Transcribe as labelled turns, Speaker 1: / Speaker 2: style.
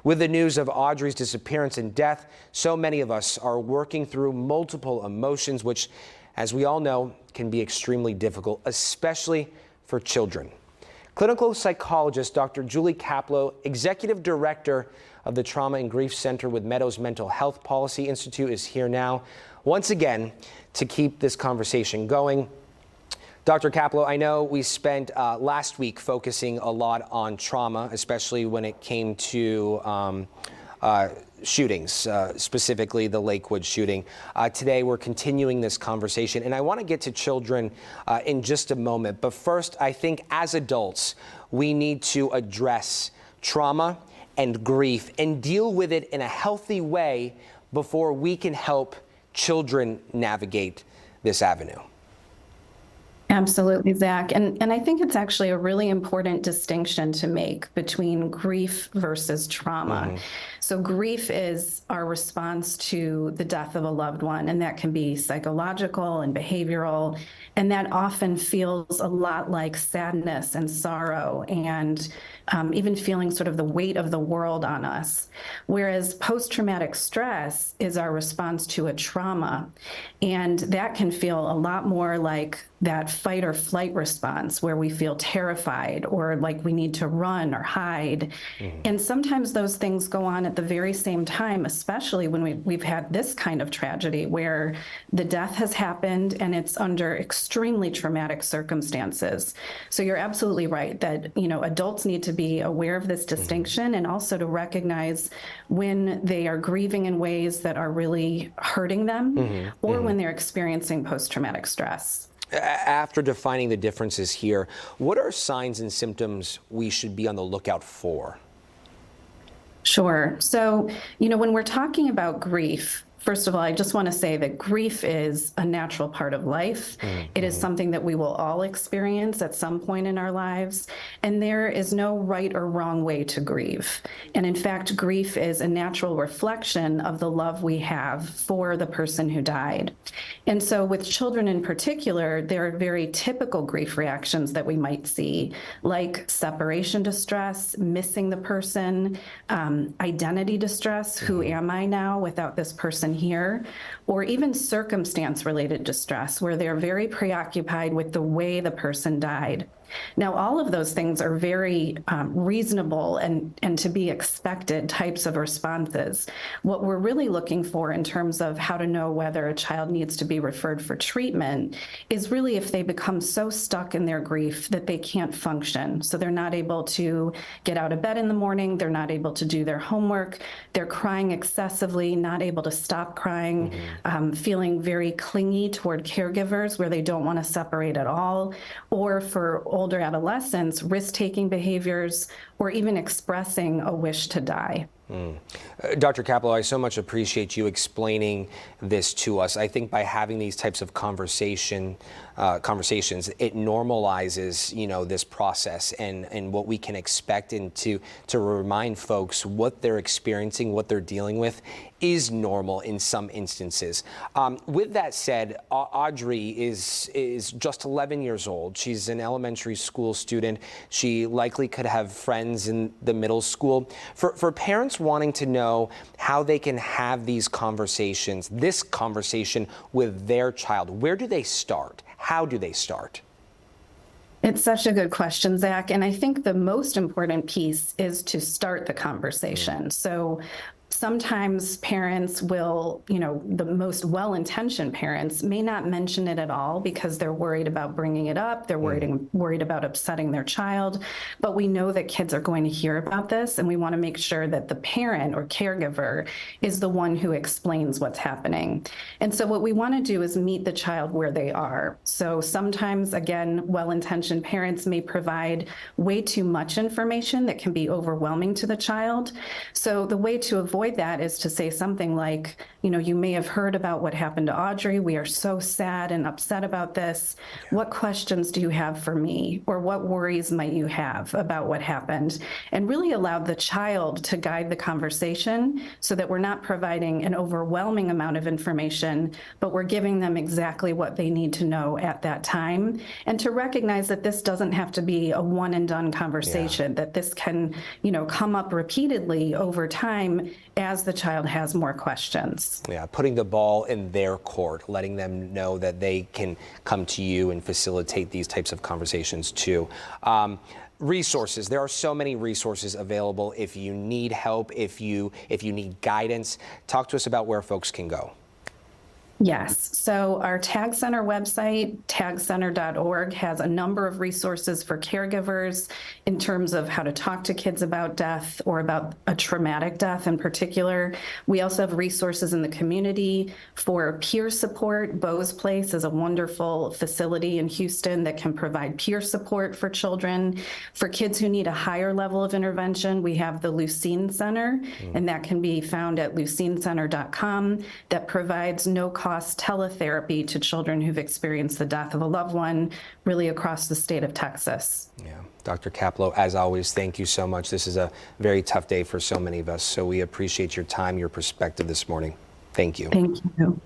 Speaker 1: With the news of Audrey's disappearance and death, so many of us are working through multiple emotions, which, as we all know, can be extremely difficult, especially for children. Clinical psychologist Dr. Julie Kaplow, Executive Director of the Trauma and Grief Center with Meadows Mental Health Policy Institute, is here now once again to keep this conversation going. Dr. Kaplow, I know we spent last week focusing a lot on trauma, especially when it came to shootings, specifically the Lakewood shooting. Today we're continuing this conversation, and I want to get to children in just a moment. But first, I think as adults, we need to address trauma and grief and deal with it in a healthy way before we can help children navigate this avenue.
Speaker 2: Absolutely, Zach. And I think it's actually a really important distinction to make between grief versus trauma. So grief is our response to the death of a loved one, and that can be psychological and behavioral, and that often feels a lot like sadness and sorrow and even feeling sort of the weight of the world on us. Whereas post-traumatic stress is our response to a trauma, and that can feel a lot more like that fight or flight response where we feel terrified or like we need to run or hide. And sometimes those things go on at the very same time, especially when we've had this kind of tragedy where the death has happened and it's under extremely traumatic circumstances. So you're absolutely right that, adults need to be aware of this distinction and also to recognize when they are grieving in ways that are really hurting them or when they're experiencing post-traumatic stress.
Speaker 1: After defining the differences here, what are signs and symptoms we should be on the lookout for?
Speaker 2: Sure. So, when we're talking about grief, first of all, I just want to say that grief is a natural part of life. It is something that we will all experience at some point in our lives, and there is no right or wrong way to grieve. And in fact, grief is a natural reflection of the love we have for the person who died. And so with children in particular, there are very typical grief reactions that we might see, like separation distress, missing the person, identity distress, who am I now without this person here, or even circumstance-related distress, where they're very preoccupied with the way the person died. Now, all of those things are very reasonable and to be expected types of responses. What we're really looking for in terms of how to know whether a child needs to be referred for treatment is really if they become so stuck in their grief that they can't function. So they're not able to get out of bed in the morning, they're not able to do their homework, they're crying excessively, not able to stop crying, feeling very clingy toward caregivers where they don't want to separate at all, or for older adolescents, risk-taking behaviors, or even expressing a wish to die.
Speaker 1: Dr. Kaplow, I so much appreciate you explaining this to us. I think by having these types of conversations, it normalizes, this process and what we can expect, and to remind folks what they're experiencing, what they're dealing with is normal in some instances. With that said, Audrey is just 11 years old. She's an elementary school student. She likely could have friends in the middle school. For parents wanting to know how they can have these conversations, this conversation with their child, where do they start? How do they start?
Speaker 2: It's such a good question, Zach. And I think the most important piece is to start the conversation. So sometimes parents will, the most well-intentioned parents may not mention it at all because they're worried about bringing it up. They're worried about upsetting their child. But we know that kids are going to hear about this, and we want to make sure that the parent or caregiver is the one who explains what's happening. And so what we want to do is meet the child where they are. So sometimes, again, well-intentioned parents may provide way too much information that can be overwhelming to the child. So the way to avoid avoid that is to say something like, you may have heard about what happened to Audrey. We are so sad and upset about this. What questions do you have for me? Or what worries might you have about what happened? And really allow the child to guide the conversation so that we're not providing an overwhelming amount of information, but we're giving them exactly what they need to know at that time. And to recognize that this doesn't have to be a one and done conversation, that this can, come up repeatedly over time as the child has more questions.
Speaker 1: Yeah, putting the ball in their court, letting them know that they can come to you and facilitate these types of conversations too. Resources. There are so many resources available if you need help, if you need guidance. Talk to us about where folks can go.
Speaker 2: Yes. So our TAG Center website, tagcenter.org, has a number of resources for caregivers in terms of how to talk to kids about death or about a traumatic death in particular. We also have resources in the community for peer support. Bo's Place is a wonderful facility in Houston that can provide peer support for children. For kids who need a higher level of intervention, we have the Lucene Center, and that can be found at lucenecenter.com, that provides no-cost teletherapy to children who've experienced the death of a loved one, really across the state of Texas.
Speaker 1: Yeah. Dr. Kaplow, as always, thank you so much. This is a very tough day for so many of us, so we appreciate your time, your perspective this morning. Thank you.
Speaker 2: Thank you.